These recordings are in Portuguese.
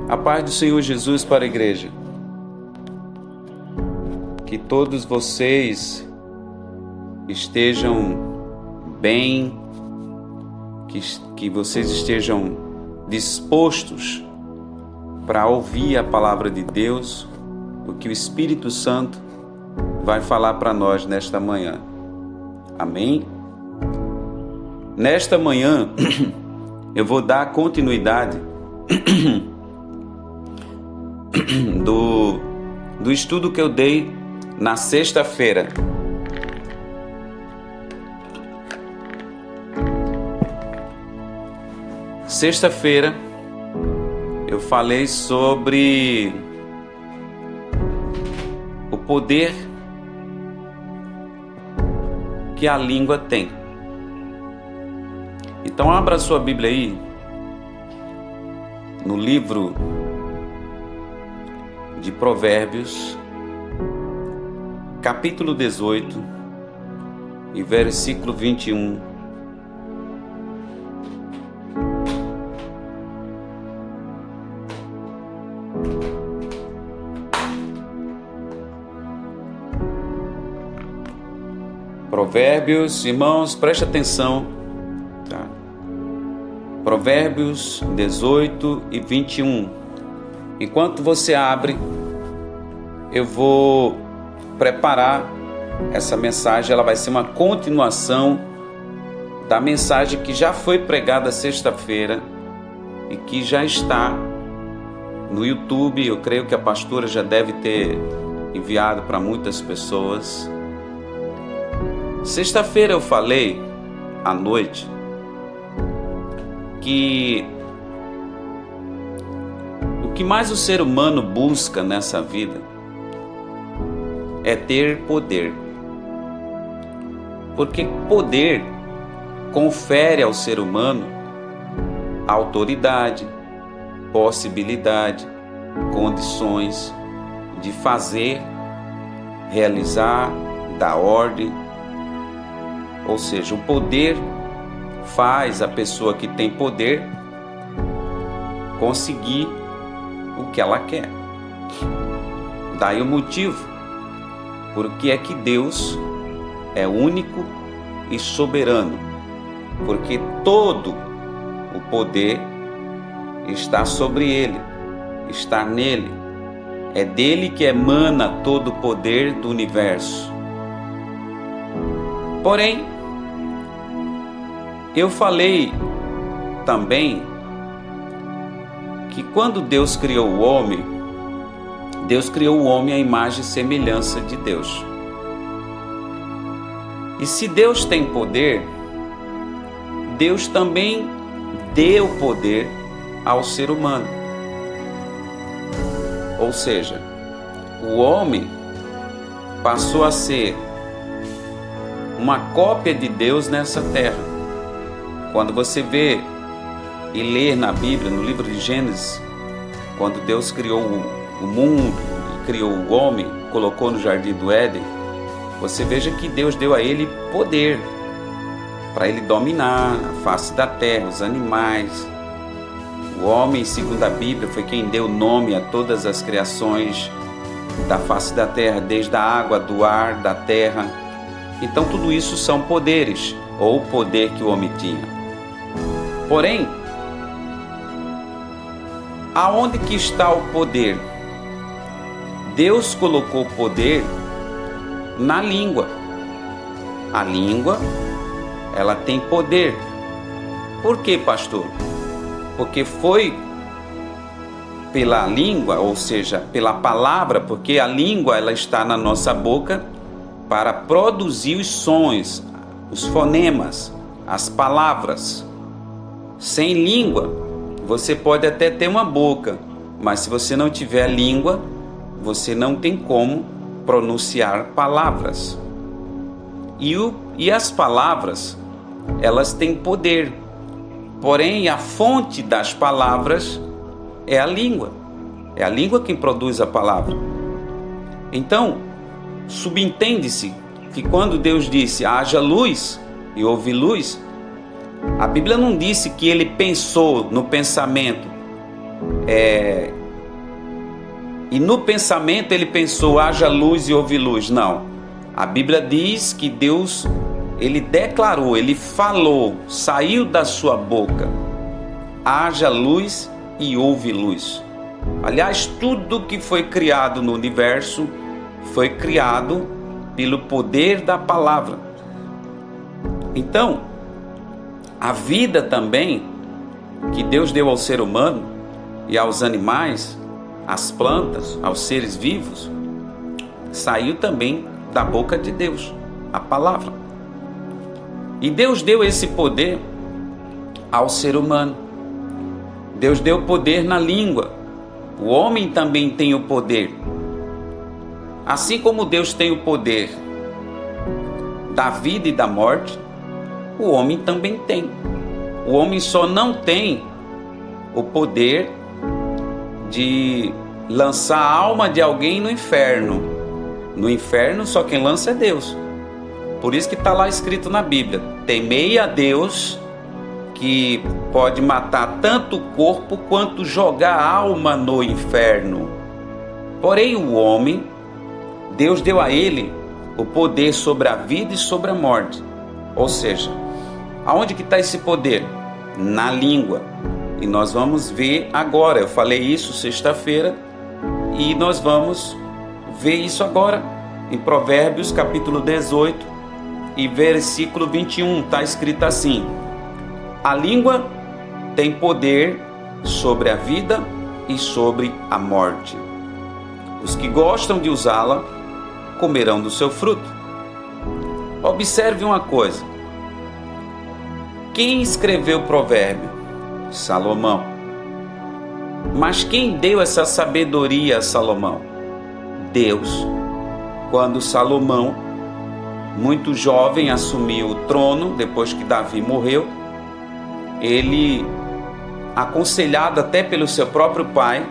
A paz do Senhor Jesus para a igreja. Que todos vocês estejam bem, que vocês estejam dispostos para ouvir a palavra de Deus, o que o Espírito Santo vai falar para nós nesta manhã. Amém? Nesta manhã, eu vou dar continuidade do estudo que eu dei na sexta-feira. Sexta-feira eu falei sobre o poder que a língua tem. Então abra sua Bíblia aí no livro de Provérbios, capítulo 18 e versículo 21. Provérbios, irmãos, preste atenção, tá? Provérbios 18 e 21. Enquanto você abre, eu vou preparar essa mensagem. Ela vai ser uma continuação da mensagem que já foi pregada sexta-feira e que já está no YouTube. Eu creio que a pastora já deve ter enviado para muitas pessoas. Sexta-feira eu falei à noite que o que mais o ser humano busca nessa vida é ter poder. Porque poder confere ao ser humano autoridade, possibilidade, condições de fazer, realizar, dar ordem. Ou seja, o poder faz a pessoa que tem poder conseguir o que ela quer. Daí o motivo porque é que Deus é único e soberano, porque todo o poder está sobre Ele, está nele. É dele que emana todo o poder do universo. Porém, eu falei também que quando Deus criou o homem, Deus criou o homem à imagem e semelhança de Deus. E se Deus tem poder, Deus também deu poder ao ser humano. Ou seja, o homem passou a ser uma cópia de Deus nessa terra. Quando você vê e lê na Bíblia, no livro de Gênesis, quando Deus criou o mundo e criou o homem, colocou no jardim do Éden, você veja que Deus deu a ele poder para ele dominar a face da terra, os animais. O homem, segundo a Bíblia, foi quem deu nome a todas as criações da face da terra, desde a água, do ar, da terra. Então tudo isso são poderes, ou o poder que o homem tinha. Porém, aonde que está o poder? Deus colocou o poder na língua. A língua, ela tem poder. Por quê, pastor? Porque foi pela língua, ou seja, pela palavra, porque a língua ela está na nossa boca para produzir os sons, os fonemas, as palavras. Sem língua, você pode até ter uma boca, mas se você não tiver língua, você não tem como pronunciar palavras. E as palavras, elas têm poder. Porém, a fonte das palavras é a língua. É a língua quem produz a palavra. Então, subentende-se que quando Deus disse haja luz e houve luz, a Bíblia não disse que ele pensou no pensamento e no pensamento ele pensou, haja luz e houve luz. Não. A Bíblia diz que Deus, ele declarou, ele falou, saiu da sua boca, haja luz e houve luz. Aliás, tudo que foi criado no universo foi criado pelo poder da palavra. Então, a vida também que Deus deu ao ser humano e aos animais, às plantas, aos seres vivos, saiu também da boca de Deus, a palavra. E Deus deu esse poder ao ser humano. Deus deu poder na língua. O homem também tem o poder. Assim como Deus tem o poder da vida e da morte, o homem também tem. O homem só não tem o poder de lançar a alma de alguém no inferno. No inferno só quem lança é Deus. Por isso que está lá escrito na Bíblia: temei a Deus, que pode matar tanto o corpo quanto jogar a alma no inferno. Porém o homem, Deus deu a ele o poder sobre a vida e sobre a morte. Ou seja, aonde que está esse poder? Na língua. E nós vamos ver agora. Eu falei isso sexta-feira e nós vamos ver isso agora em Provérbios capítulo 18 e versículo 21. Está escrito assim: a língua tem poder sobre a vida e sobre a morte. Os que gostam de usá-la comerão do seu fruto. Observe uma coisa. Quem escreveu o provérbio? Salomão. Mas quem deu essa sabedoria a Salomão? Deus. Quando Salomão, muito jovem, assumiu o trono, depois que Davi morreu, ele, aconselhado até pelo seu próprio pai,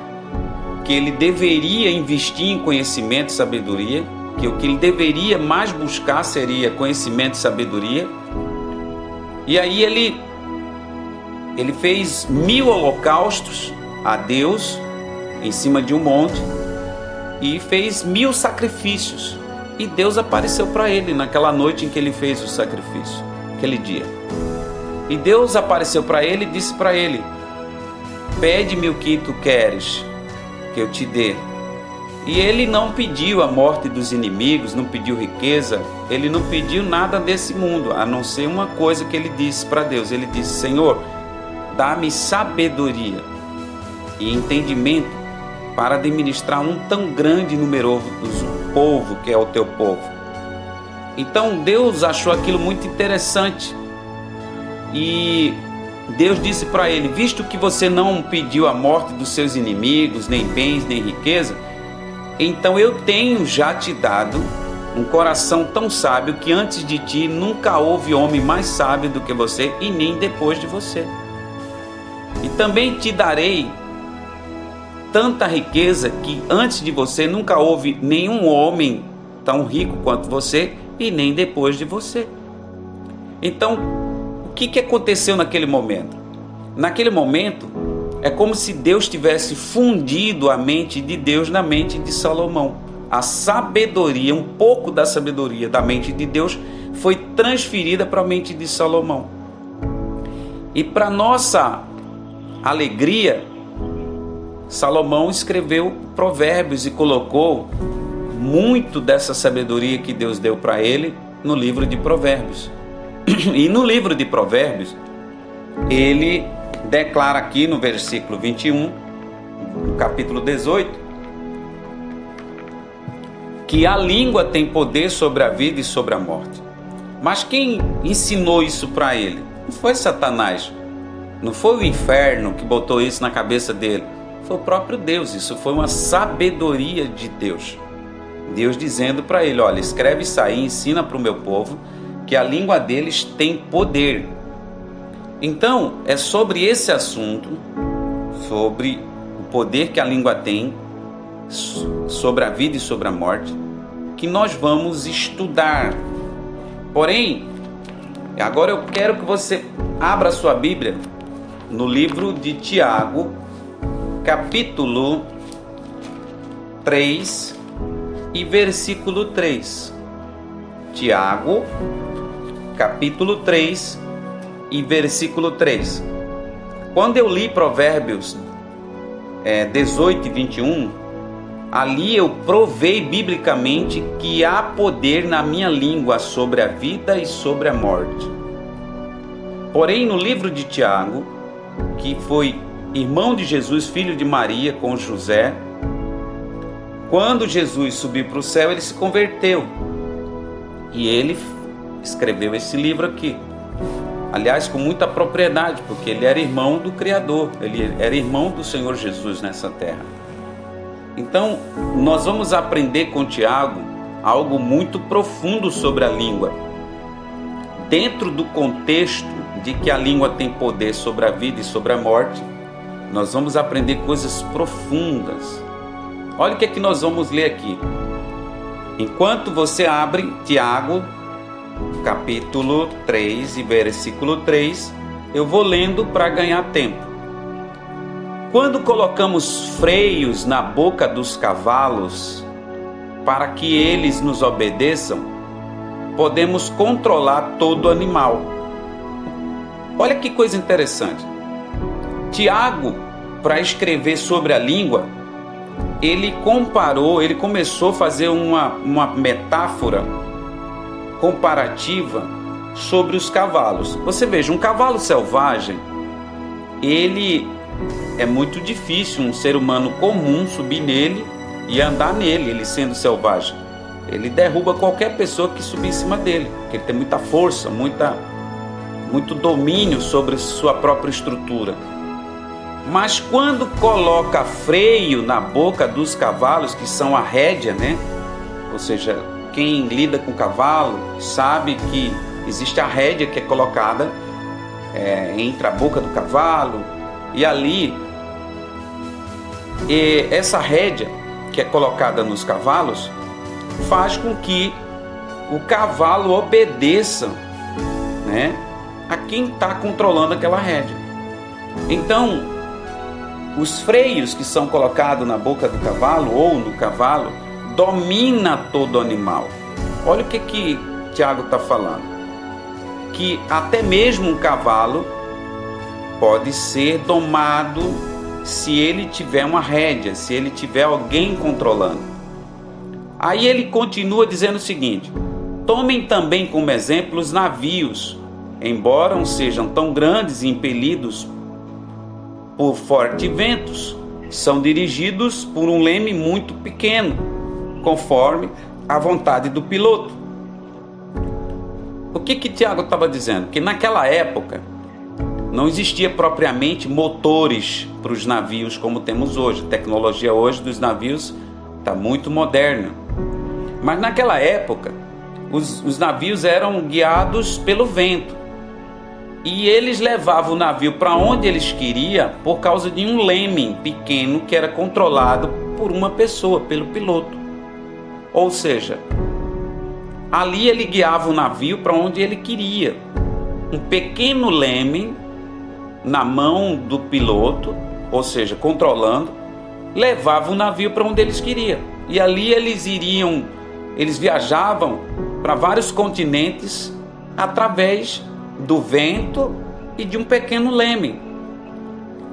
que ele deveria investir em conhecimento e sabedoria, que o que ele deveria mais buscar seria conhecimento e sabedoria. E aí ele fez 1000 holocaustos a Deus em cima de um monte e fez 1000 sacrifícios. E Deus apareceu para ele naquela noite em que ele fez o sacrifício, aquele dia. E Deus apareceu para ele e disse para ele: pede-me o que tu queres que eu te dê. E ele não pediu a morte dos inimigos, não pediu riqueza, ele não pediu nada desse mundo, a não ser uma coisa que ele disse para Deus. Ele disse: Senhor, dá-me sabedoria e entendimento para administrar um tão grande e numeroso povo que é o teu povo. Então Deus achou aquilo muito interessante e Deus disse para ele: visto que você não pediu a morte dos seus inimigos, nem bens, nem riqueza, então eu tenho já te dado um coração tão sábio que antes de ti nunca houve homem mais sábio do que você e nem depois de você. E também te darei tanta riqueza que antes de você nunca houve nenhum homem tão rico quanto você e nem depois de você. Então, o que aconteceu naquele momento? Naquele momento, é como se Deus tivesse fundido a mente de Deus na mente de Salomão. A sabedoria, um pouco da sabedoria da mente de Deus foi transferida para a mente de Salomão. E para nossa alegria, Salomão escreveu Provérbios e colocou muito dessa sabedoria que Deus deu para ele no livro de Provérbios. E no livro de Provérbios, ele declara aqui no versículo 21, no capítulo 18, que a língua tem poder sobre a vida e sobre a morte. Mas quem ensinou isso para ele? Não foi Satanás, não foi o inferno que botou isso na cabeça dele, foi o próprio Deus. Isso foi uma sabedoria de Deus. Deus dizendo para ele: olha, escreve isso aí, ensina para o meu povo que a língua deles tem poder. Então, é sobre esse assunto, sobre o poder que a língua tem, sobre a vida e sobre a morte, que nós vamos estudar. Porém, agora eu quero que você abra a sua Bíblia no livro de Tiago, capítulo 3 e versículo 3. Tiago, capítulo 3 e versículo 3. Quando eu li Provérbios 18 e 21, ali eu provei biblicamente que há poder na minha língua sobre a vida e sobre a morte. Porém, no livro de Tiago, que foi irmão de Jesus, filho de Maria, com José, quando Jesus subiu para o céu, ele se converteu. E ele escreveu esse livro aqui. Aliás, com muita propriedade, porque ele era irmão do Criador, ele era irmão do Senhor Jesus nessa terra. Então, nós vamos aprender com Tiago algo muito profundo sobre a língua. Dentro do contexto de que a língua tem poder sobre a vida e sobre a morte, nós vamos aprender coisas profundas. Olha o que é que nós vamos ler aqui. Enquanto você abre Tiago, capítulo 3 e versículo 3, eu vou lendo para ganhar tempo. Quando colocamos freios na boca dos cavalos para que eles nos obedeçam, podemos controlar todo animal. Olha que coisa interessante. Tiago, para escrever sobre a língua, ele começou a fazer uma metáfora comparativa sobre os cavalos. Você veja, um cavalo selvagem, ele é muito difícil um ser humano comum subir nele e andar nele, ele sendo selvagem. Ele derruba qualquer pessoa que subir em cima dele, porque ele tem muita força, muito domínio sobre sua própria estrutura. Mas quando coloca freio na boca dos cavalos, que são a rédea, né? Ou seja, quem lida com cavalo sabe que existe a rédea que é colocada entre a boca do cavalo e ali, essa rédea que é colocada nos cavalos faz com que o cavalo obedeça, né, a quem está controlando aquela rédea. Então, os freios que são colocados na boca do cavalo ou no cavalo domina todo animal. Olha o que Tiago está falando. Que até mesmo um cavalo pode ser domado se ele tiver uma rédea, se ele tiver alguém controlando. Aí ele continua dizendo o seguinte: tomem também como exemplo os navios, embora não sejam tão grandes e impelidos por fortes ventos, são dirigidos por um leme muito pequeno, conforme a vontade do piloto. O que Tiago estava dizendo? Que naquela época não existia propriamente motores para os navios como temos hoje. A tecnologia hoje dos navios está muito moderna. Mas naquela época, os navios eram guiados pelo vento. E eles levavam o navio para onde eles queriam por causa de um leme pequeno que era controlado por uma pessoa, pelo piloto. Ou seja, ali ele guiava o navio para onde ele queria. Um pequeno leme na mão do piloto, ou seja, controlando, levava o navio para onde eles queriam. E ali eles viajavam para vários continentes através do vento e de um pequeno leme.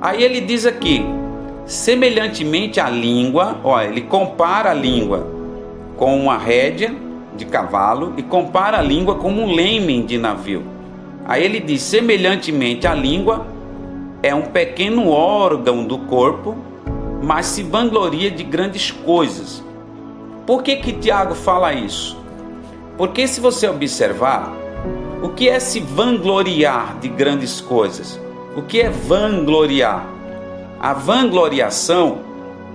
Aí ele diz aqui, semelhantemente à língua, ele compara a língua com uma rédea de cavalo e compara a língua como um leme de navio. Aí ele diz, semelhantemente à língua, é um pequeno órgão do corpo, mas se vangloria de grandes coisas. Por que Tiago fala isso? Porque se você observar, o que é se vangloriar de grandes coisas? O que é vangloriar? A vangloriação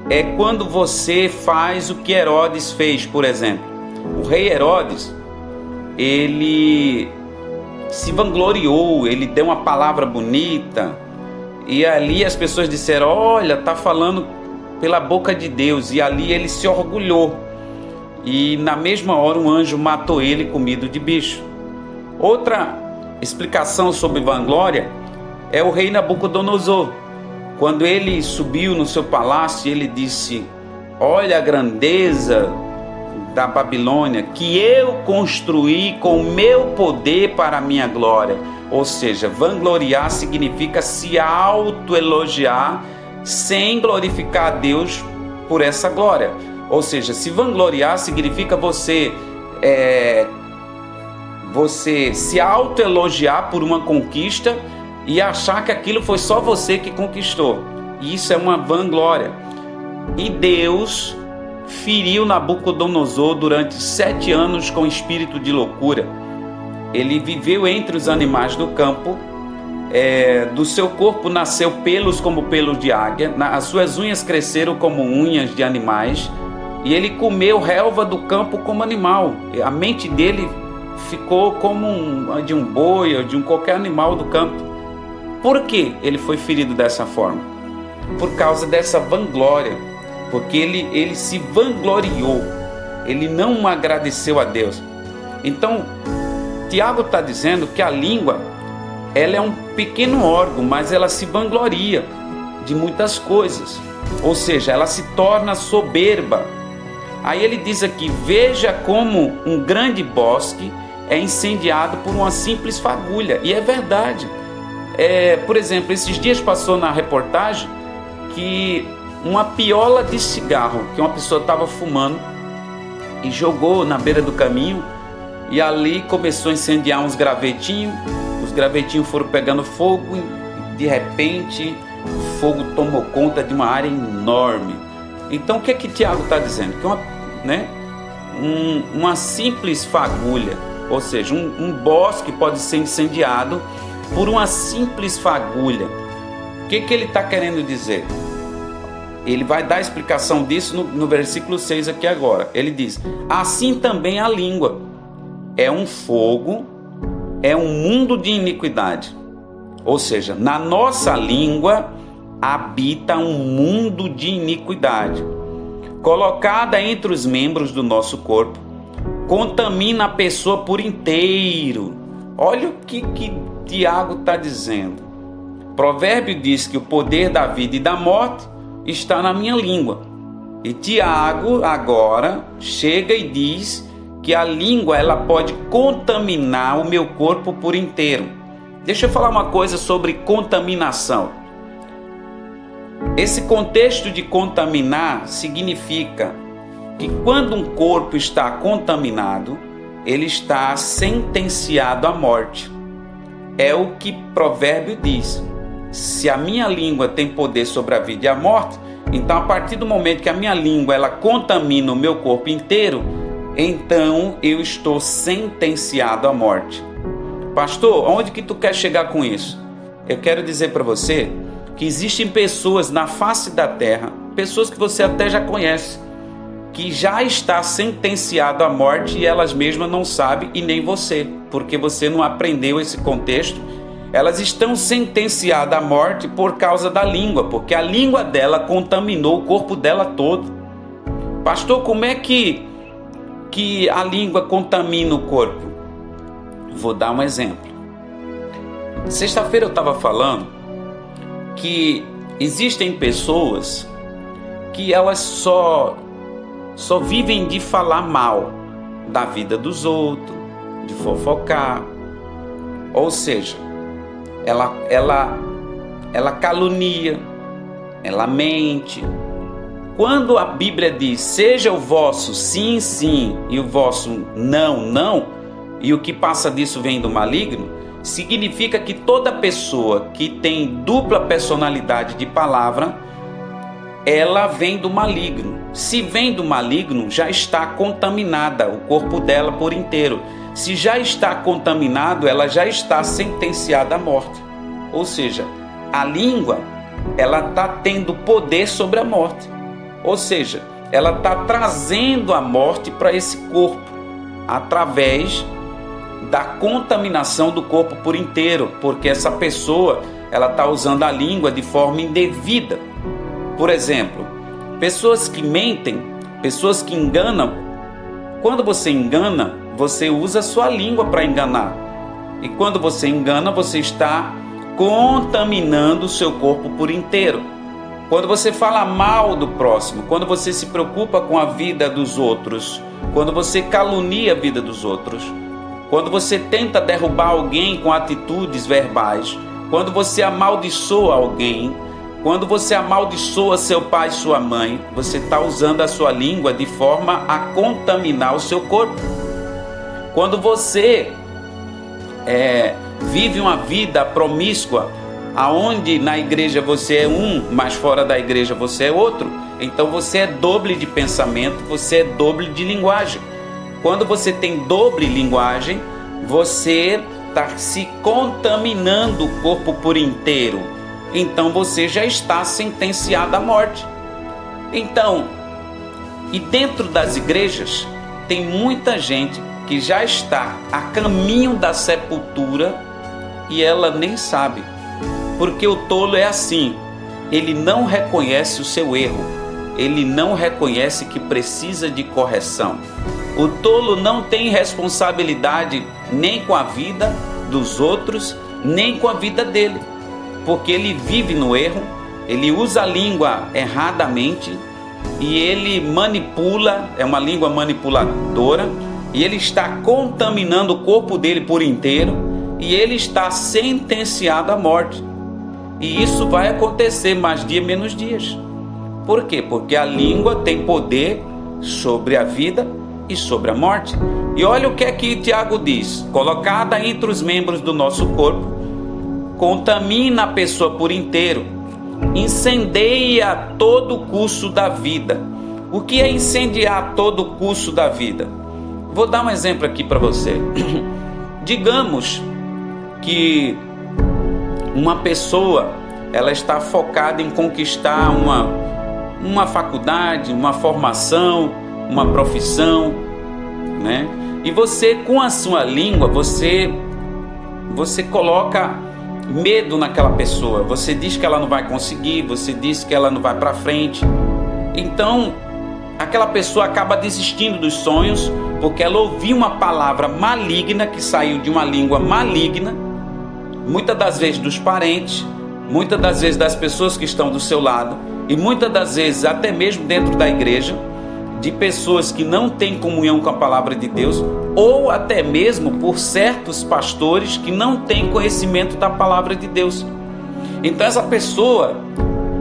é quando você faz o que Herodes fez, por exemplo. O rei Herodes, ele se vangloriou, ele deu uma palavra bonita, e ali as pessoas disseram, olha, está falando pela boca de Deus, e ali ele se orgulhou, e na mesma hora um anjo matou ele comido de bicho. Outra explicação sobre vanglória é o rei Nabucodonosor. Quando ele subiu no seu palácio, ele disse: olha a grandeza da Babilônia, que eu construí com o meu poder para a minha glória. Ou seja, vangloriar significa se autoelogiar sem glorificar a Deus por essa glória. Ou seja, se vangloriar significa você se autoelogiar por uma conquista e achar que aquilo foi só você que conquistou. Isso é uma vanglória. E Deus feriu Nabucodonosor durante 7 anos com espírito de loucura. Ele viveu entre os animais do campo, do seu corpo nasceu pelos como pelos de águia, as suas unhas cresceram como unhas de animais, e ele comeu relva do campo como animal. A mente dele ficou como de um boi ou de qualquer animal do campo. Por que ele foi ferido dessa forma? Por causa dessa vanglória, porque ele se vangloriou, ele não agradeceu a Deus. Então, Tiago está dizendo que a língua, ela é um pequeno órgão, mas ela se vangloria de muitas coisas, ou seja, ela se torna soberba. Aí ele diz aqui: veja como um grande bosque é incendiado por uma simples fagulha. E é verdade. Por exemplo, esses dias passou na reportagem que uma piola de cigarro que uma pessoa estava fumando e jogou na beira do caminho, e ali começou a incendiar uns gravetinhos. Os gravetinhos foram pegando fogo e de repente o fogo tomou conta de uma área enorme. Então o que é que Tiago está dizendo? Que uma simples fagulha, ou seja, um bosque pode ser incendiado por uma simples fagulha. O que ele está querendo dizer? Ele vai dar a explicação disso no versículo 6 aqui agora. Ele diz: assim também a língua é um fogo, é um mundo de iniquidade. Ou seja, na nossa língua habita um mundo de iniquidade, colocada entre os membros do nosso corpo, contamina a pessoa por inteiro. Olha o que Tiago está dizendo. Provérbio diz que o poder da vida e da morte está na minha língua. E Tiago agora chega e diz que a língua, ela pode contaminar o meu corpo por inteiro. Deixa eu falar uma coisa sobre contaminação. Esse contexto de contaminar significa que quando um corpo está contaminado, ele está sentenciado à morte. É o que Provérbio diz. Se a minha língua tem poder sobre a vida e a morte, então a partir do momento que a minha língua ela contamina o meu corpo inteiro, então eu estou sentenciado à morte. Pastor, onde que tu quer chegar com isso? Eu quero dizer para você que existem pessoas na face da terra, pessoas que você até já conhece, que já está sentenciado à morte e elas mesmas não sabem, e nem você, porque você não aprendeu esse contexto. Elas estão sentenciadas à morte por causa da língua, porque a língua dela contaminou o corpo dela todo. Pastor, como é que a língua contamina o corpo? Vou dar um exemplo. Sexta-feira eu estava falando que existem pessoas que elas só vivem de falar mal da vida dos outros, de fofocar. Ou seja, ela calunia, ela mente. Quando a Bíblia diz: seja o vosso sim, sim, e o vosso não, não, e o que passa disso vem do maligno, significa que toda pessoa que tem dupla personalidade de palavra, ela vem do maligno. Se vem do maligno, já está contaminada o corpo dela por inteiro. Se já está contaminado, ela já está sentenciada à morte. Ou seja, a língua, ela está tendo poder sobre a morte. Ou seja, ela está trazendo a morte para esse corpo, através da contaminação do corpo por inteiro, porque essa pessoa, ela está usando a língua de forma indevida. Por exemplo, pessoas que mentem, pessoas que enganam. Quando você engana, você usa a sua língua para enganar. E quando você engana, você está contaminando o seu corpo por inteiro. Quando você fala mal do próximo, quando você se preocupa com a vida dos outros, quando você calunia a vida dos outros, quando você tenta derrubar alguém com atitudes verbais, quando você amaldiçoa alguém, quando você amaldiçoa seu pai e sua mãe, você está usando a sua língua de forma a contaminar o seu corpo. Quando você vive uma vida promíscua, aonde na igreja você é um, mas fora da igreja você é outro, então você é doble de pensamento, você é doble de linguagem. Quando você tem doble linguagem, você está se contaminando o corpo por inteiro. Então você já está sentenciado à morte. Então, e dentro das igrejas, tem muita gente que já está a caminho da sepultura e ela nem sabe. Porque o tolo é assim, ele não reconhece o seu erro, ele não reconhece que precisa de correção. O tolo não tem responsabilidade nem com a vida dos outros, nem com a vida dele, porque ele vive no erro, ele usa a língua erradamente e ele manipula, é uma língua manipuladora, e ele está contaminando o corpo dele por inteiro e ele está sentenciado à morte. E isso vai acontecer mais dia menos dias. Por quê? Porque a língua tem poder sobre a vida e sobre a morte. E olha o que é que Tiago diz: colocada entre os membros do nosso corpo, contamina a pessoa por inteiro, incendeia todo o curso da vida. O que é incendiar todo o curso da vida? Vou dar um exemplo aqui para você. Digamos que uma pessoa, ela está focada em conquistar uma faculdade, uma formação, uma profissão, né? E você, com a sua língua, você coloca medo naquela pessoa. Você diz que ela não vai conseguir, você diz que ela não vai para frente. Então, aquela pessoa acaba desistindo dos sonhos, porque ela ouviu uma palavra maligna que saiu de uma língua maligna, muitas das vezes dos parentes, muitas das vezes das pessoas que estão do seu lado, e muitas das vezes até mesmo dentro da igreja, de pessoas que não têm comunhão com a palavra de Deus, ou até mesmo por certos pastores que não têm conhecimento da palavra de Deus. Então essa pessoa,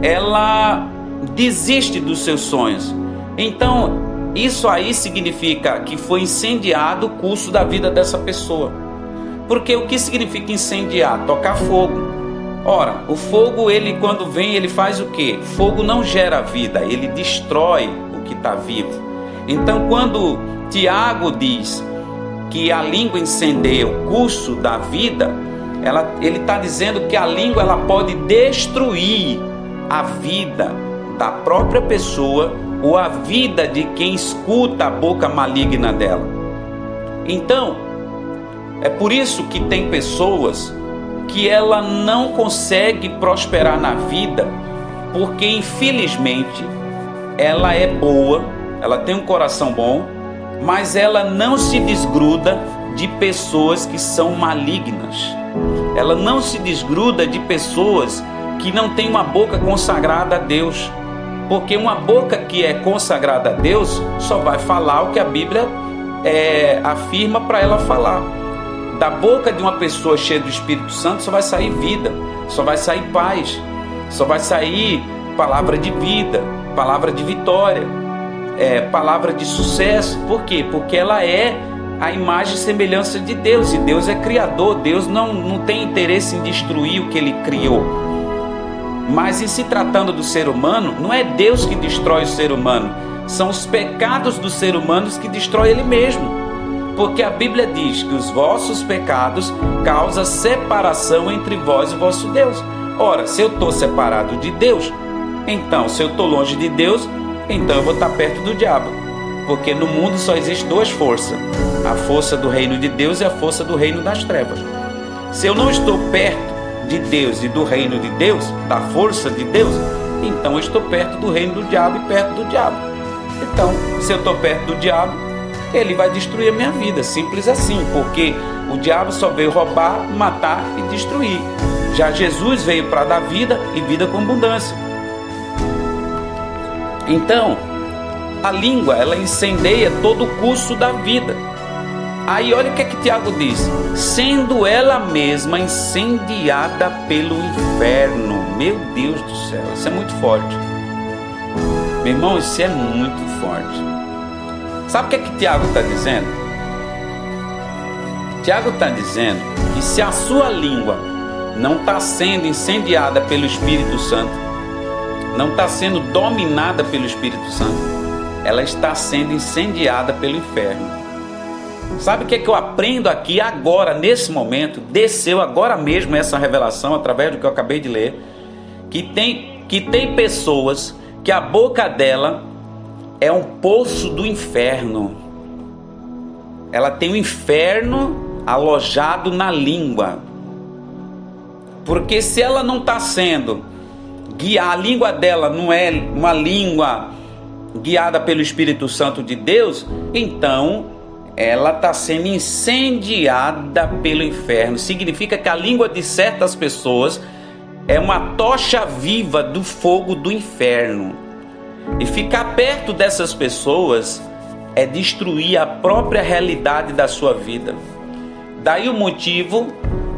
ela desiste dos seus sonhos. Então isso aí significa que foi incendiado o curso da vida dessa pessoa. Porque o que significa incendiar? Tocar fogo. Ora, o fogo, ele quando vem, ele faz o quê? Fogo não gera vida, ele destrói o que está vivo. Então, quando Tiago diz que a língua incendeia o curso da vida, ele está dizendo que a língua ela pode destruir a vida da própria pessoa ou a vida de quem escuta a boca maligna dela. Então, é por isso que tem pessoas que ela não consegue prosperar na vida, porque infelizmente ela é boa, ela tem um coração bom, mas ela não se desgruda de pessoas que são malignas. Ela não se desgruda de pessoas que não têm uma boca consagrada a Deus, porque uma boca que é consagrada a Deus só vai falar o que a Bíblia afirma para ela falar. Da boca de uma pessoa cheia do Espírito Santo só vai sair vida, só vai sair paz, só vai sair palavra de vida, palavra de vitória, palavra de sucesso. Por quê? Porque ela é a imagem e semelhança de Deus, e Deus é criador. Deus não tem interesse em destruir o que Ele criou. Mas em se tratando do ser humano, não é Deus que destrói o ser humano, são os pecados dos seres humanos que destrói ele mesmo. Porque a Bíblia diz que os vossos pecados causam separação entre vós e vosso Deus. Ora, se eu estou separado de Deus, então se eu estou longe de Deus, então eu vou estar perto do diabo. Porque no mundo só existe duas forças: a força do reino de Deus e a força do reino das trevas. Se eu não estou perto de Deus e do reino de Deus, da força de Deus, então eu estou perto do reino do diabo e perto do diabo. Então, se eu estou perto do diabo, ele vai destruir a minha vida, simples assim, porque o diabo só veio roubar, matar e destruir. Já Jesus veio para dar vida e vida com abundância. Então, a língua, ela incendeia todo o curso da vida. Aí olha o que é que Tiago diz: sendo ela mesma incendiada pelo inferno. Meu Deus do céu, isso é muito forte. Meu irmão, isso é muito forte. Sabe o que é que Tiago está dizendo? Tiago está dizendo que se a sua língua não está sendo incendiada pelo Espírito Santo, não está sendo dominada pelo Espírito Santo, ela está sendo incendiada pelo inferno. Sabe o que é que eu aprendo aqui agora, nesse momento? Desceu agora mesmo essa revelação através do que eu acabei de ler, que tem pessoas que a boca dela é um poço do inferno. Ela tem o inferno alojado na língua. Porque se ela não está sendo guiada, a língua dela não é uma língua guiada pelo Espírito Santo de Deus, então ela está sendo incendiada pelo inferno. Significa que a língua de certas pessoas é uma tocha viva do fogo do inferno. E ficar perto dessas pessoas é destruir a própria realidade da sua vida. Daí o motivo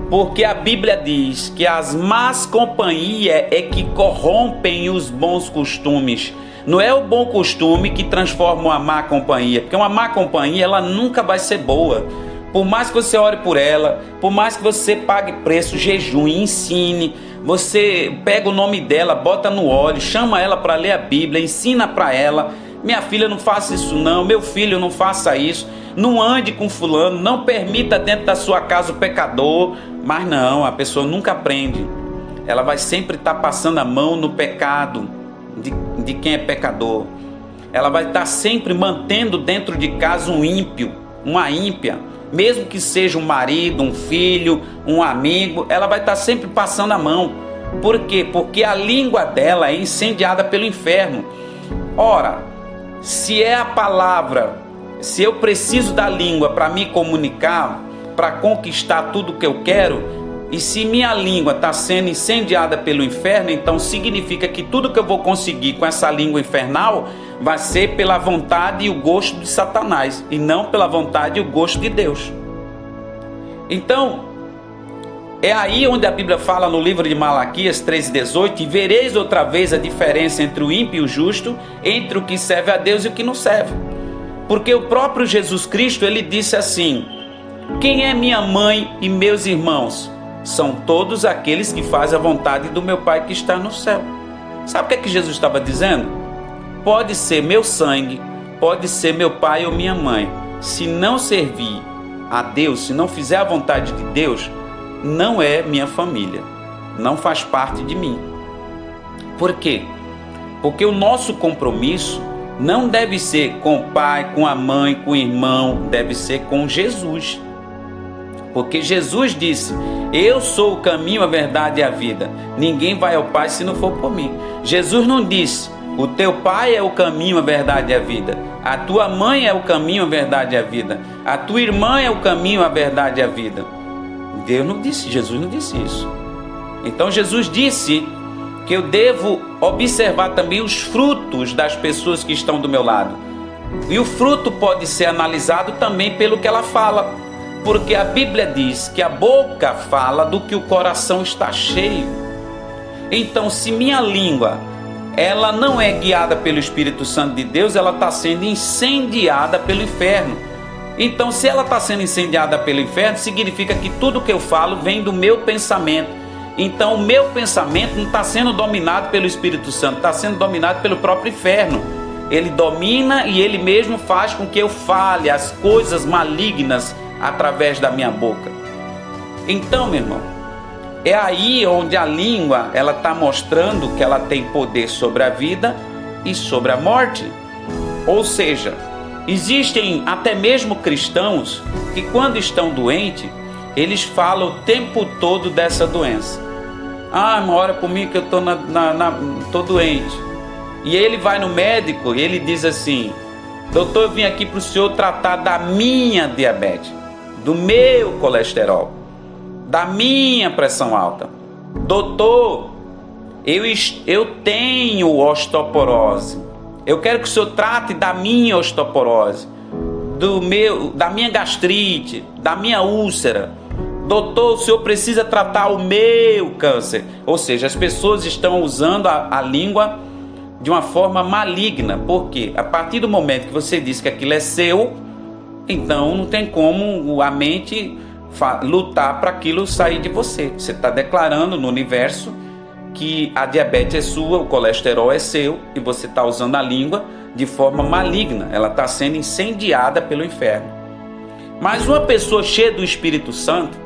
porque a Bíblia diz que as más companhias é que corrompem os bons costumes. Não é o bom costume que transforma uma má companhia, porque uma má companhia ela nunca vai ser boa. Por mais que você ore por ela, por mais que você pague preço, jejum, ensine, você pega o nome dela, bota no óleo, chama ela para ler a Bíblia, ensina para ela: minha filha, não faça isso não, meu filho, não faça isso, não ande com fulano, não permita dentro da sua casa o pecador. Mas não, a pessoa nunca aprende. Ela vai sempre estar passando a mão no pecado de quem é pecador. Ela vai estar sempre mantendo dentro de casa um ímpio, uma ímpia, mesmo que seja um marido, um filho, um amigo, ela vai estar sempre passando a mão. Por quê? Porque a língua dela é incendiada pelo inferno. Ora, se é a palavra, se eu preciso da língua para me comunicar, para conquistar tudo que eu quero, e se minha língua está sendo incendiada pelo inferno, então significa que tudo que eu vou conseguir com essa língua infernal vai ser pela vontade e o gosto de Satanás, e não pela vontade e o gosto de Deus. Então, é aí onde a Bíblia fala no livro de Malaquias 3,18: e vereis outra vez a diferença entre o ímpio e o justo, entre o que serve a Deus e o que não serve. Porque o próprio Jesus Cristo, ele disse assim: quem é minha mãe e meus irmãos? São todos aqueles que fazem a vontade do meu Pai que está no céu. Sabe o que é que Jesus estava dizendo? Pode ser meu sangue, pode ser meu pai ou minha mãe. Se não servir a Deus, se não fizer a vontade de Deus, não é minha família, não faz parte de mim. Por quê? Porque o nosso compromisso não deve ser com o pai, com a mãe, com o irmão, deve ser com Jesus. Porque Jesus disse: eu sou o caminho, a verdade e a vida. Ninguém vai ao Pai se não for por mim. Jesus não disse: o teu pai é o caminho, a verdade e a vida. A tua mãe é o caminho, a verdade e a vida. A tua irmã é o caminho, a verdade e a vida. Deus não disse, Jesus não disse isso. Então Jesus disse que eu devo observar também os frutos das pessoas que estão do meu lado. E o fruto pode ser analisado também pelo que ela fala. Porque a Bíblia diz que a boca fala do que o coração está cheio. Então, se minha língua ela não é guiada pelo Espírito Santo de Deus, ela está sendo incendiada pelo inferno. Então, se ela está sendo incendiada pelo inferno, significa que tudo que eu falo vem do meu pensamento. Então, o meu pensamento não está sendo dominado pelo Espírito Santo, está sendo dominado pelo próprio inferno. Ele domina e ele mesmo faz com que eu fale as coisas malignas através da minha boca. Então, meu irmão, é aí onde a língua ela está mostrando que ela tem poder sobre a vida e sobre a morte. Ou seja, existem até mesmo cristãos que quando estão doentes, eles falam o tempo todo dessa doença. Ah, irmão, ora por mim que eu estou doente. E ele vai no médico e ele diz assim: doutor, eu vim aqui para o senhor tratar da minha diabetes, do meu colesterol, da minha pressão alta. doutor, eu tenho osteoporose. Eu quero que o senhor trate da minha osteoporose, da minha gastrite, da minha úlcera. Doutor, o senhor precisa tratar o meu câncer. Ou seja, as pessoas estão usando a língua de uma forma maligna. Por quê? A partir do momento que você diz que aquilo é seu, então não tem como a mente lutar para aquilo sair de você. Você está declarando no universo que a diabetes é sua, o colesterol é seu, e você está usando a língua de forma maligna. Ela está sendo incendiada pelo inferno. Mas uma pessoa cheia do Espírito Santo,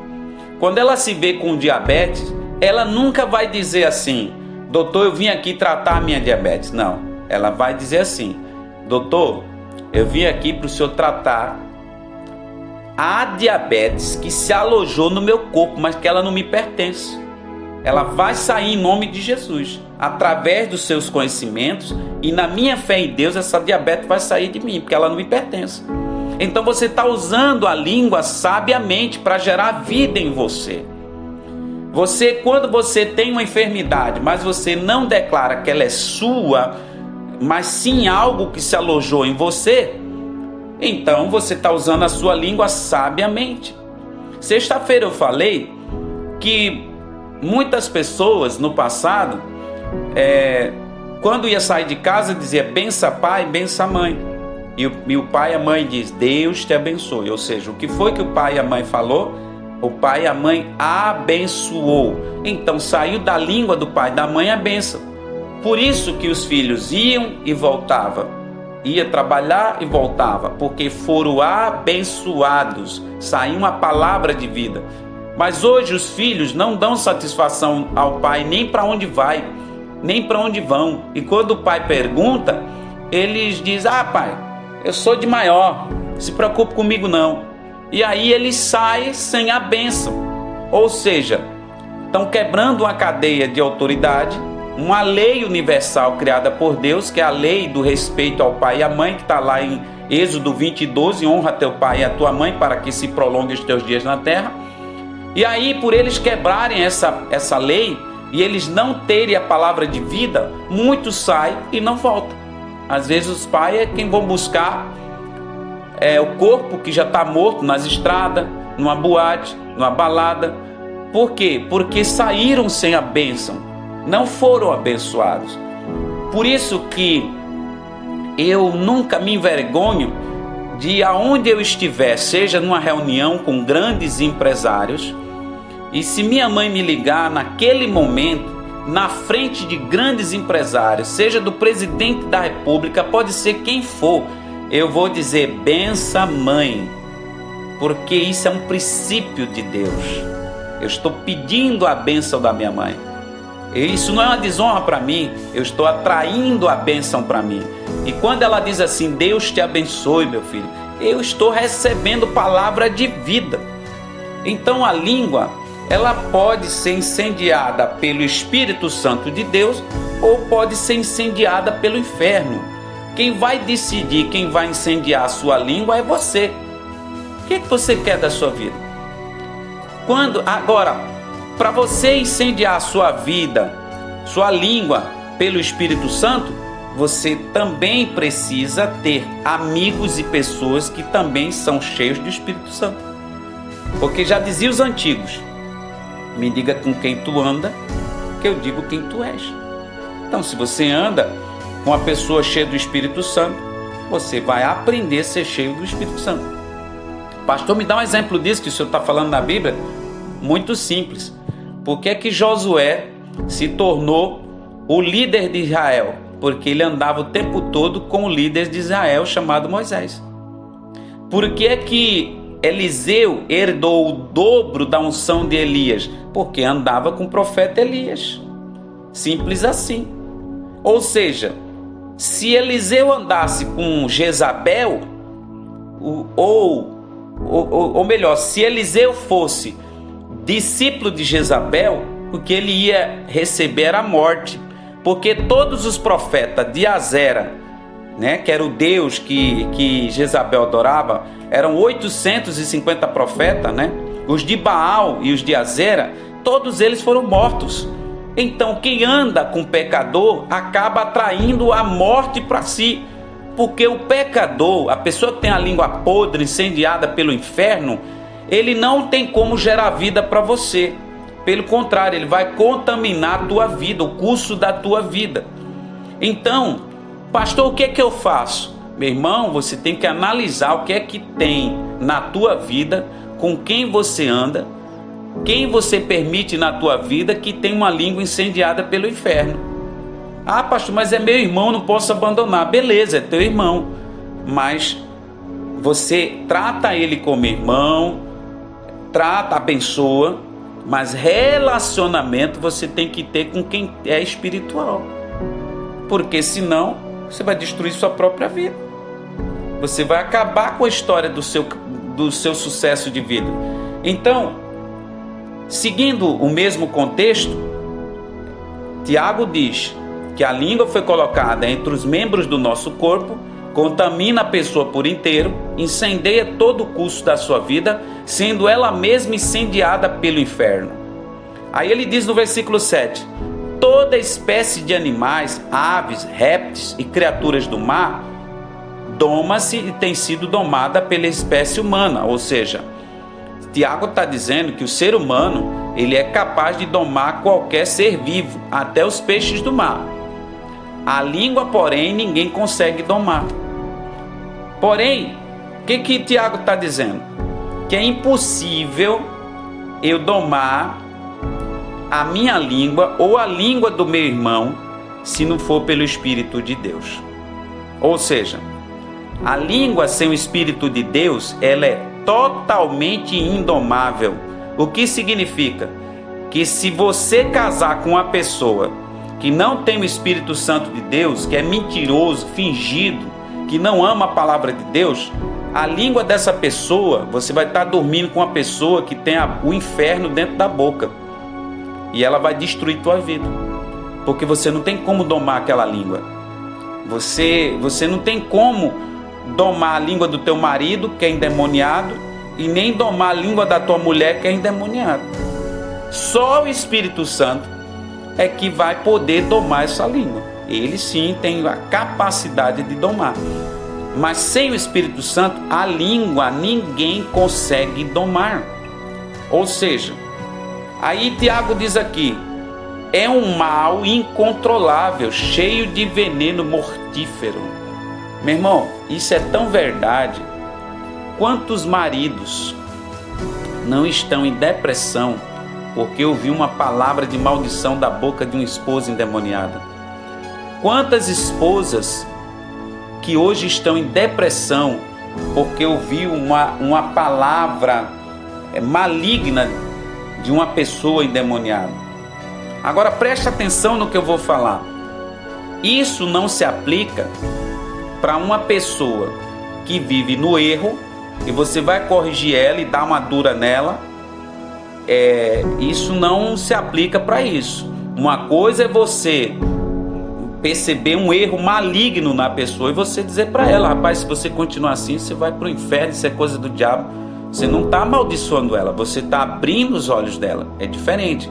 quando ela se vê com diabetes, ela nunca vai dizer assim: doutor, eu vim aqui tratar a minha diabetes. Não, ela vai dizer assim: doutor, eu vim aqui para o senhor tratar a diabetes que se alojou no meu corpo, mas que ela não me pertence. Ela vai sair em nome de Jesus, através dos seus conhecimentos, e na minha fé em Deus, essa diabetes vai sair de mim, porque ela não me pertence. Então você está usando a língua sabiamente para gerar vida em você. Quando você tem uma enfermidade, mas você não declara que ela é sua, mas sim algo que se alojou em você, então você está usando a sua língua sabiamente. Sexta-feira eu falei que muitas pessoas no passado, quando ia sair de casa, dizia bença pai, bença mãe. E o pai e a mãe diz, Deus te abençoe. Ou seja, o que foi que o pai e a mãe falou? O pai e a mãe abençoou. Então saiu da língua do pai e da mãe a bênção. Por isso que os filhos iam e voltavam. Ia trabalhar e voltava, porque foram abençoados. Saiu uma palavra de vida. Mas hoje os filhos não dão satisfação ao pai nem para onde vai, nem para onde vão. E quando o pai pergunta, eles dizem, pai, eu sou de maior, se preocupe comigo não. E aí eles saem sem a bênção. Ou seja, estão quebrando uma cadeia de autoridade, uma lei universal criada por Deus, que é a lei do respeito ao pai e à mãe, que está lá em Êxodo 20:12, honra teu pai e a tua mãe para que se prolongue os teus dias na terra. E aí, por eles quebrarem essa lei e eles não terem a palavra de vida, muitos saem e não voltam. Às vezes os pais é quem vão buscar o corpo que já está morto nas estradas, numa boate, numa balada. Por quê? Porque saíram sem a bênção, não foram abençoados. Por isso que eu nunca me envergonho de aonde eu estiver, seja numa reunião com grandes empresários, e se minha mãe me ligar naquele momento, na frente de grandes empresários, seja do presidente da república, pode ser quem for, eu vou dizer, bença mãe, porque isso é um princípio de Deus. Eu estou pedindo a bênção da minha mãe. Isso não é uma desonra para mim, eu estou atraindo a bênção para mim. E quando ela diz assim, Deus te abençoe, meu filho, eu estou recebendo palavra de vida. Então a língua, ela pode ser incendiada pelo Espírito Santo de Deus ou pode ser incendiada pelo inferno. Quem vai decidir, quem vai incendiar a sua língua é você. O que você quer da sua vida? Agora, para você incendiar a sua vida, sua língua pelo Espírito Santo, você também precisa ter amigos e pessoas que também são cheios do Espírito Santo. Porque já diziam os antigos, me diga com quem tu anda, que eu digo quem tu és. Então, se você anda com uma pessoa cheia do Espírito Santo, você vai aprender a ser cheio do Espírito Santo. Pastor, me dá um exemplo disso que o senhor está falando na Bíblia? Muito simples. Por que é que Josué se tornou o líder de Israel? Porque ele andava o tempo todo com o líder de Israel chamado Moisés. Por que é que Eliseu herdou o dobro da unção de Elias? Porque andava com o profeta Elias. Simples assim. Ou seja, se Eliseu andasse com Jezabel, ou melhor, se Eliseu fosse discípulo de Jezabel, o que ele ia receber era a morte. Porque todos os profetas de Azera, que era o Deus que Jezabel adorava, eram 850 profetas, Os de Baal e os de Azera todos eles foram mortos. Então quem anda com o pecador acaba atraindo a morte para si, porque o pecador, a pessoa que tem a língua podre, incendiada pelo inferno, ele não tem como gerar vida para você. Pelo contrário, ele vai contaminar a tua vida, o curso da tua vida. Então, pastor, o que é que eu faço? Meu irmão, você tem que analisar o que é que tem na tua vida, com quem você anda, quem você permite na tua vida que tem uma língua incendiada pelo inferno. Ah, pastor, mas é meu irmão, não posso abandonar. Beleza, é teu irmão, mas você trata ele como irmão, trata, abençoa, mas relacionamento você tem que ter com quem é espiritual, porque senão você vai destruir sua própria vida. Você vai acabar com a história do seu sucesso de vida. Então, seguindo o mesmo contexto, Tiago diz que a língua foi colocada entre os membros do nosso corpo, contamina a pessoa por inteiro, incendeia todo o curso da sua vida, sendo ela mesma incendiada pelo inferno. Aí ele diz no versículo 7: toda espécie de animais, aves, répteis e criaturas do mar doma-se e tem sido domada pela espécie humana. Ou seja, Tiago está dizendo que o ser humano ele é capaz de domar qualquer ser vivo, até os peixes do mar. A língua, porém, ninguém consegue domar. Porém, o que Tiago está dizendo? Que é impossível eu domar a minha língua ou a língua do meu irmão se não for pelo Espírito de Deus. Ou seja, a língua sem o Espírito de Deus, ela é totalmente indomável. O que significa? Que se você casar com uma pessoa que não tem o Espírito Santo de Deus, que é mentiroso, fingido, que não ama a palavra de Deus, a língua dessa pessoa, você vai estar dormindo com uma pessoa que tem o inferno dentro da boca, e ela vai destruir tua vida, porque você não tem como domar aquela língua. Você não tem como domar a língua do teu marido, que é endemoniado, e nem domar a língua da tua mulher, que é endemoniada. Só o Espírito Santo é que vai poder domar essa língua. Ele sim tem a capacidade de domar. Mas sem o Espírito Santo, a língua ninguém consegue domar. Ou seja, aí Tiago diz aqui, é um mal incontrolável, cheio de veneno mortífero. Meu irmão, isso é tão verdade. Quantos maridos não estão em depressão porque ouviu uma palavra de maldição da boca de uma esposa endemoniada? Quantas esposas que hoje estão em depressão porque ouviu uma palavra maligna de uma pessoa endemoniada? Agora preste atenção no que eu vou falar. Isso não se aplica para uma pessoa que vive no erro e você vai corrigir ela e dar uma dura nela. Isso não se aplica para isso. Uma coisa é você perceber um erro maligno na pessoa e você dizer para ela: rapaz, se você continuar assim, você vai para o inferno, isso é coisa do diabo. Você não está amaldiçoando ela, você está abrindo os olhos dela. É diferente.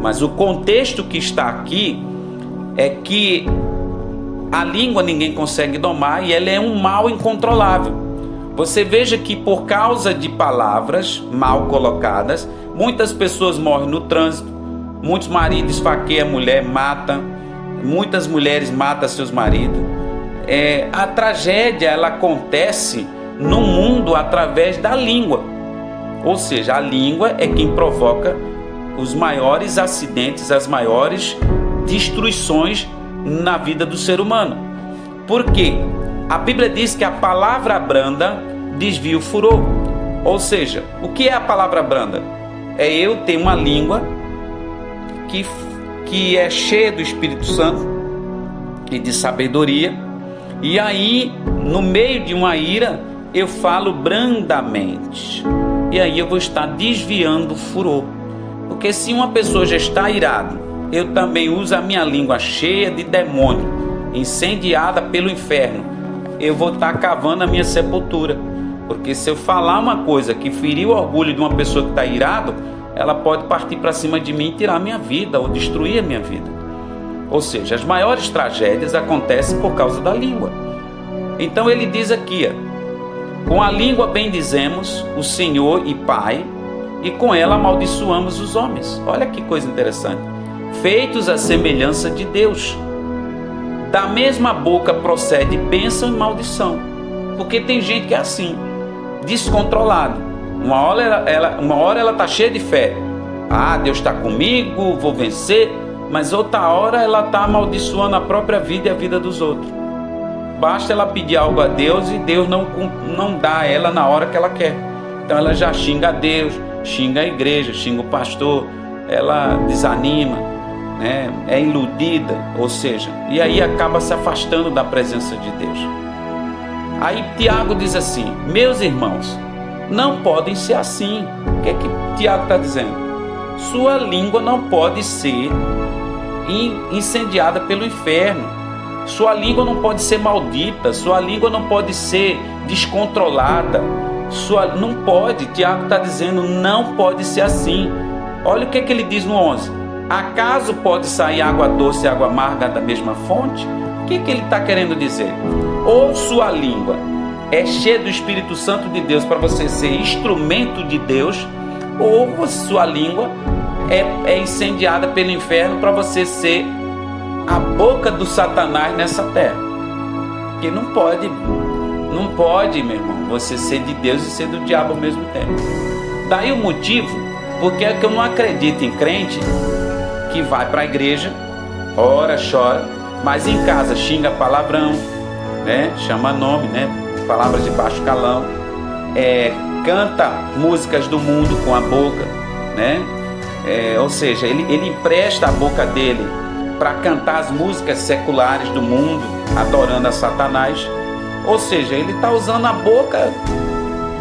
Mas o contexto que está aqui é que a língua ninguém consegue domar e ela é um mal incontrolável. Você veja que por causa de palavras mal colocadas, muitas pessoas morrem no trânsito, muitos maridos esfaqueiam a mulher, matam, muitas mulheres matam seus maridos. A tragédia ela acontece no mundo através da língua. Ou seja, a língua é quem provoca os maiores acidentes, as maiores destruições na vida do ser humano. Por quê? A Bíblia diz que a palavra branda desvia o furor. Ou seja, o que é a palavra branda? É eu ter uma língua que é cheia do Espírito Santo e de sabedoria, e aí no meio de uma ira eu falo brandamente, e aí eu vou estar desviando o furor. Porque se uma pessoa já está irada, eu também uso a minha língua cheia de demônio, incendiada pelo inferno, eu vou estar cavando a minha sepultura. Porque se eu falar uma coisa que feriu o orgulho de uma pessoa que está irado, ela pode partir para cima de mim e tirar a minha vida ou destruir a minha vida. Ou seja, as maiores tragédias acontecem por causa da língua. Então ele diz aqui, com a língua bendizemos o Senhor e Pai, e com ela amaldiçoamos os homens. Olha que coisa interessante. Feitos à semelhança de Deus. Da mesma boca procede bênção e maldição. Porque tem gente que é assim, descontrolado. Uma hora ela está cheia de fé. Deus está comigo, vou vencer. Mas outra hora ela está amaldiçoando a própria vida e a vida dos outros. Basta ela pedir algo a Deus e Deus não dá a ela na hora que ela quer. Então ela já xinga a Deus, xinga a igreja, xinga o pastor, ela desanima, né? É iludida, ou seja, e aí acaba se afastando da presença de Deus. Aí Tiago diz assim: meus irmãos, não podem ser assim. O que é que Tiago está dizendo? Sua língua não pode ser incendiada pelo inferno. Sua língua não pode ser maldita. Sua língua não pode ser descontrolada. Não pode. Tiago está dizendo, não pode ser assim. Olha o que ele diz no 11. Acaso pode sair água doce e água amarga da mesma fonte? O que ele está querendo dizer? Ou sua língua é cheia do Espírito Santo de Deus para você ser instrumento de Deus, ou sua língua é incendiada pelo inferno para você ser a boca do Satanás nessa terra. Porque não pode, meu irmão, você ser de Deus e ser do diabo ao mesmo tempo. Daí o motivo, porque é que eu não acredito em crente que vai para a igreja, ora, chora, mas em casa xinga palavrão, né? Chama nome, né? Palavras de baixo calão, canta músicas do mundo com a boca, né? Ou seja, ele empresta a boca dele para cantar as músicas seculares do mundo, adorando a Satanás. Ou seja, ele está usando a boca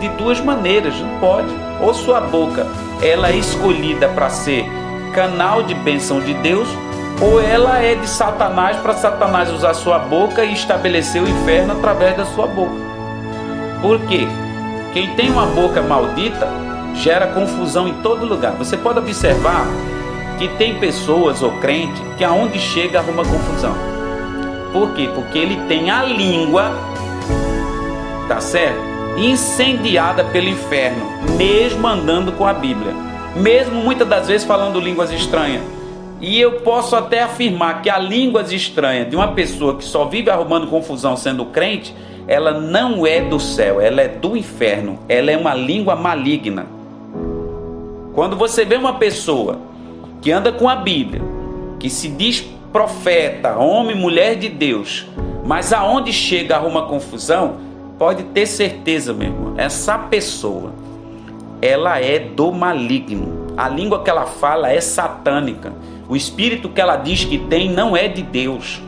de duas maneiras, não pode. Ou sua boca ela é escolhida para ser canal de bênção de Deus, ou ela é de Satanás para Satanás usar sua boca e estabelecer o inferno através da sua boca. Por quê? Quem tem uma boca maldita gera confusão em todo lugar. Você pode observar que tem pessoas ou crente que aonde chega arruma confusão. Por quê? Porque ele tem a língua, tá certo? Incendiada pelo inferno, mesmo andando com a Bíblia, mesmo muitas das vezes falando línguas estranhas. E eu posso até afirmar que a língua estranha de uma pessoa que só vive arrumando confusão sendo crente, ela não é do céu, ela é do inferno, ela é uma língua maligna. Quando você vê uma pessoa que anda com a Bíblia, que se diz profeta, homem, mulher de Deus, mas aonde chega arruma confusão, pode ter certeza, meu irmão, essa pessoa, ela é do maligno. A língua que ela fala é satânica. O espírito que ela diz que tem não é de Deus,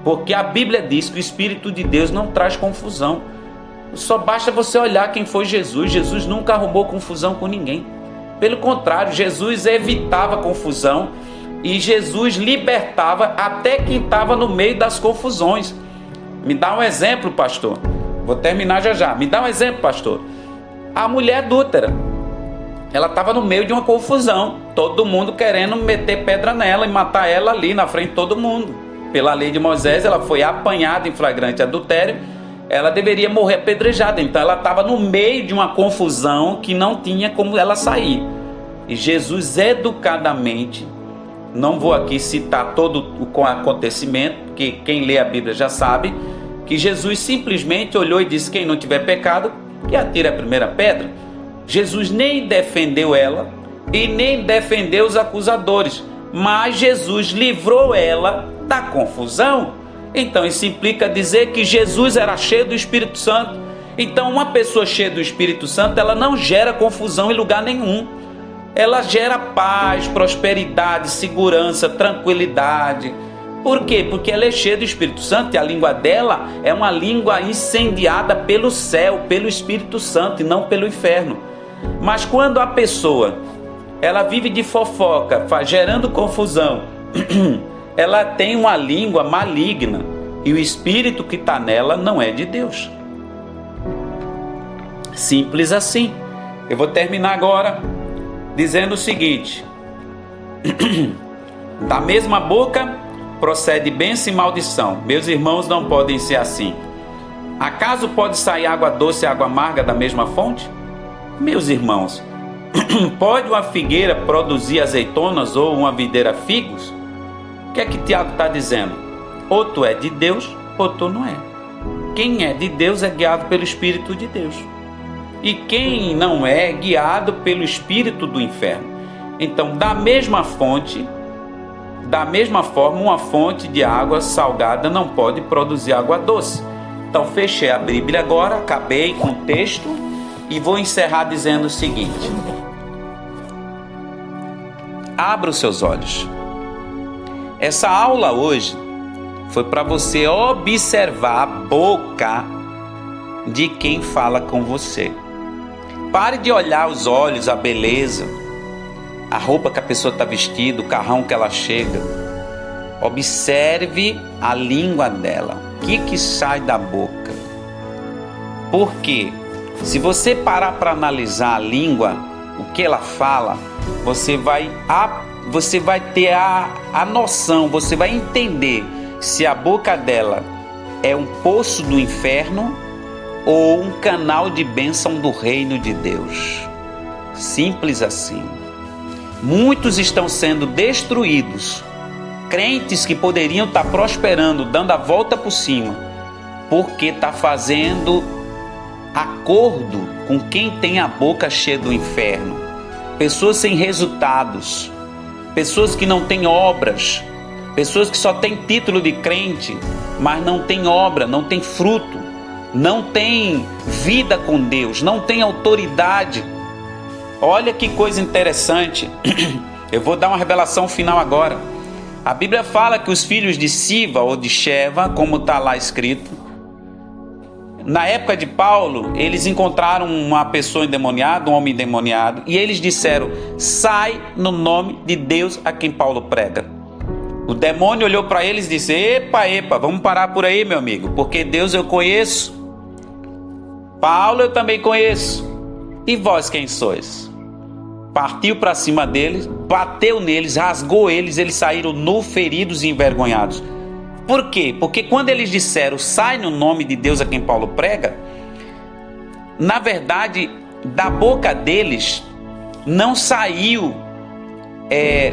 porque a Bíblia diz que o Espírito de Deus não traz confusão. Só basta você olhar quem foi Jesus. Jesus nunca arrumou confusão com ninguém. Pelo contrário, Jesus evitava confusão e Jesus libertava até quem estava no meio das confusões. Me dá um exemplo, pastor. Vou terminar já. Me dá um exemplo, pastor. A mulher adúltera, ela estava no meio de uma confusão. Todo mundo querendo meter pedra nela e matar ela ali na frente de todo mundo. Pela lei de Moisés, ela foi apanhada em flagrante adultério. Ela deveria morrer apedrejada. Então ela estava no meio de uma confusão que não tinha como ela sair. E Jesus educadamente, não vou aqui citar todo o acontecimento, porque quem lê a Bíblia já sabe, que Jesus simplesmente olhou e disse: quem não tiver pecado, que atire a primeira pedra. Jesus nem defendeu ela e nem defendeu os acusadores, mas Jesus livrou ela da confusão. Então isso implica dizer que Jesus era cheio do Espírito Santo. Então uma pessoa cheia do Espírito Santo, ela não gera confusão em lugar nenhum. Ela gera paz, prosperidade, segurança, tranquilidade. Por quê? Porque ela é cheia do Espírito Santo e a língua dela é uma língua incendiada pelo céu, pelo Espírito Santo e não pelo inferno. Mas quando a pessoa ela vive de fofoca, gerando confusão, ela tem uma língua maligna e o espírito que está nela não é de Deus. Simples assim. Eu vou terminar agora dizendo o seguinte: da mesma boca procede bênção e maldição. Meus irmãos, não podem ser assim. Acaso pode sair água doce e água amarga da mesma fonte? Meus irmãos, pode uma figueira produzir azeitonas ou uma videira figos? O que é que Tiago está dizendo? Ou tu é de Deus, ou tu não é. Quem é de Deus é guiado pelo Espírito de Deus. E quem não é guiado pelo espírito do inferno. Então, da mesma fonte, da mesma forma, uma fonte de água salgada não pode produzir água doce. Então, fechei a Bíblia agora, acabei com o texto e vou encerrar dizendo o seguinte: abra os seus olhos. Essa aula hoje foi para você observar a boca de quem fala com você. Pare de olhar os olhos, a beleza, a roupa que a pessoa está vestida, o carrão que ela chega. Observe a língua dela. O que sai da boca? Porque se você parar para analisar a língua, o que ela fala, você vai ter a noção, você vai entender se a boca dela é um poço do inferno ou um canal de bênção do reino de Deus. Simples assim. Muitos estão sendo destruídos, crentes que poderiam estar prosperando, dando a volta por cima, porque está fazendo acordo com quem tem a boca cheia do inferno. Pessoas sem resultados, pessoas que não têm obras, pessoas que só têm título de crente, mas não têm obra, não têm fruto, não tem vida com Deus, não tem autoridade. Olha que coisa interessante. Eu vou dar uma revelação final agora. A Bíblia fala que os filhos de Siva ou de Sheva, como está lá escrito, na época de Paulo, eles encontraram uma pessoa endemoniada, um homem endemoniado, e eles disseram: sai no nome de Deus a quem Paulo prega. O demônio olhou para eles e disse: epa, vamos parar por aí, meu amigo, porque Deus eu conheço, Paulo eu também conheço, e vós quem sois? Partiu para cima deles, bateu neles, rasgou eles, eles saíram nu, feridos e envergonhados. Por quê? Porque quando eles disseram: sai no nome de Deus a quem Paulo prega, na verdade, da boca deles não saiu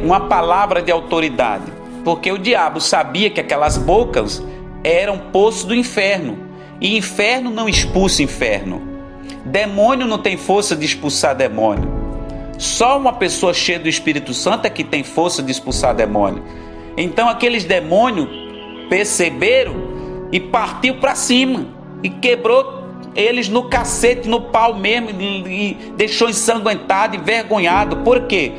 uma palavra de autoridade, porque o diabo sabia que aquelas bocas eram poço do inferno, e inferno não expulsa inferno. Demônio não tem força de expulsar demônio. Só uma pessoa cheia do Espírito Santo é que tem força de expulsar demônio. Então aqueles demônios perceberam e partiu para cima e quebrou eles no cacete, no pau mesmo, e deixou ensanguentado, envergonhado. Por quê?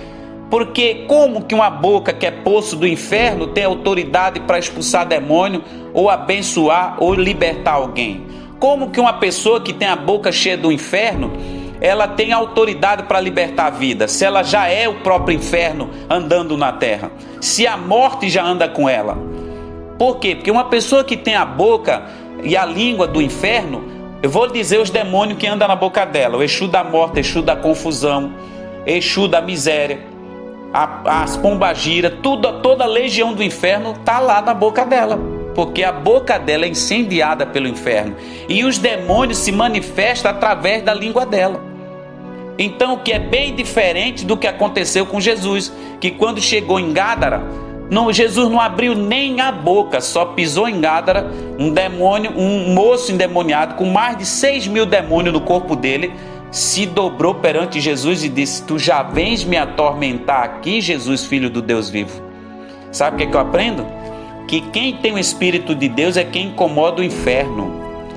Porque como que uma boca que é poço do inferno tem autoridade para expulsar demônio, ou abençoar, ou libertar alguém? Como que uma pessoa que tem a boca cheia do inferno, ela tem autoridade para libertar a vida, se ela já é o próprio inferno andando na terra, se a morte já anda com ela? Por quê? Porque uma pessoa que tem a boca e a língua do inferno, eu vou dizer os demônios que andam na boca dela: o Exu da morte, Exu da confusão, Exu da miséria, as pombagiras, toda a legião do inferno está lá na boca dela, porque a boca dela é incendiada pelo inferno, e os demônios se manifestam através da língua dela. Então, o que é bem diferente do que aconteceu com Jesus, que quando chegou em Gádara, Jesus não abriu nem a boca, só pisou em Gádara, um moço endemoniado com mais de 6.000 demônios no corpo dele, se dobrou perante Jesus e disse: tu já vens me atormentar aqui, Jesus, filho do Deus vivo? Sabe o que eu aprendo? Que quem tem o Espírito de Deus é quem incomoda o inferno.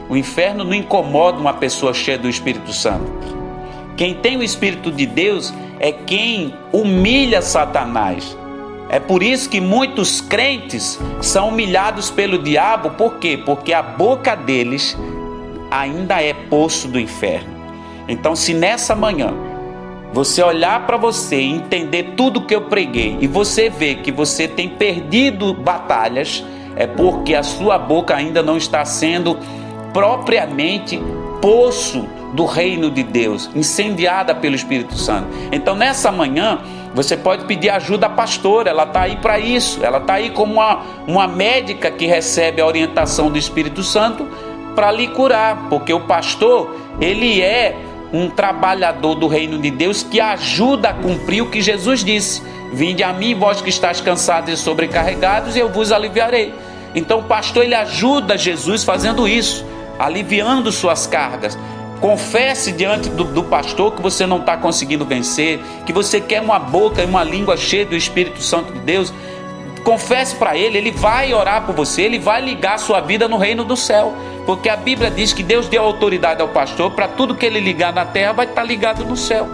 O inferno não incomoda uma pessoa cheia do Espírito Santo. Quem tem o Espírito de Deus é quem humilha Satanás. É por isso que muitos crentes são humilhados pelo diabo. Por quê? Porque a boca deles ainda é poço do inferno. Então, se nessa manhã você olhar para você e entender tudo que eu preguei, e você ver que você tem perdido batalhas, é porque a sua boca ainda não está sendo propriamente poço do reino de Deus, incendiada pelo Espírito Santo. Então nessa manhã você pode pedir ajuda à pastora, ela está aí para isso, ela está aí como uma médica que recebe a orientação do Espírito Santo para lhe curar, porque o pastor, ele é um trabalhador do reino de Deus que ajuda a cumprir o que Jesus disse: vinde a mim, vós que estáis cansados e sobrecarregados, e eu vos aliviarei. Então o pastor, ele ajuda Jesus fazendo isso, aliviando suas cargas. Confesse diante do pastor que você não está conseguindo vencer, que você quer uma boca e uma língua cheia do Espírito Santo de Deus. Confesse para ele, ele vai orar por você, ele vai ligar a sua vida no reino do céu, porque a Bíblia diz que Deus deu autoridade ao pastor para tudo que ele ligar na terra vai estar ligado no céu.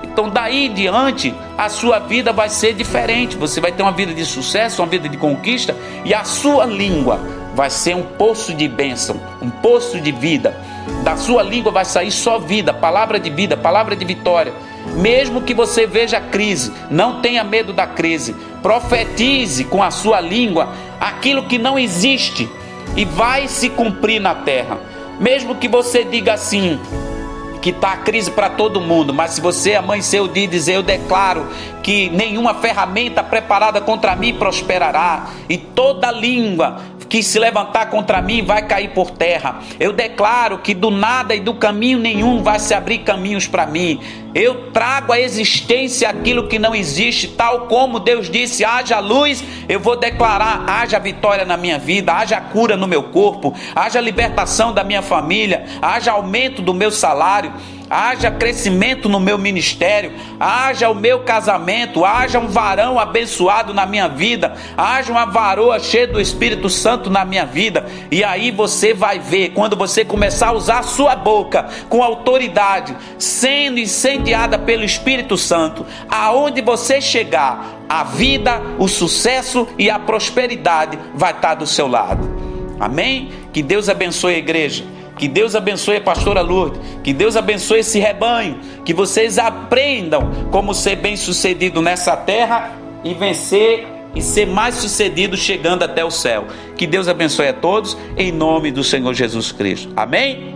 Então daí em diante a sua vida vai ser diferente, você vai ter uma vida de sucesso, uma vida de conquista, e a sua língua vai ser um poço de bênção, um poço de vida. Da sua língua vai sair só vida, palavra de vida, palavra de vitória. Mesmo que você veja crise, não tenha medo da crise, profetize com a sua língua aquilo que não existe e vai se cumprir na terra. Mesmo que você diga assim, que está a crise para todo mundo, mas se você amanhecer o dia e dizer: eu declaro que nenhuma ferramenta preparada contra mim prosperará, e toda língua que se levantar contra mim vai cair por terra. Eu declaro que do nada e do caminho nenhum vai se abrir caminhos para mim. Eu trago à existência aquilo que não existe, tal como Deus disse: haja luz. Eu vou declarar: haja vitória na minha vida, haja cura no meu corpo, haja libertação da minha família, haja aumento do meu salário, haja crescimento no meu ministério, haja o meu casamento, haja um varão abençoado na minha vida, haja uma varoa cheia do Espírito Santo na minha vida. E aí você vai ver, quando você começar a usar a sua boca com autoridade, sendo incendiada pelo Espírito Santo, aonde você chegar, a vida, o sucesso e a prosperidade vai estar do seu lado. Amém? Que Deus abençoe a igreja. Que Deus abençoe a pastora Lourdes, que Deus abençoe esse rebanho, que vocês aprendam como ser bem-sucedido nessa terra e vencer e ser mais sucedido chegando até o céu. Que Deus abençoe a todos, em nome do Senhor Jesus Cristo. Amém?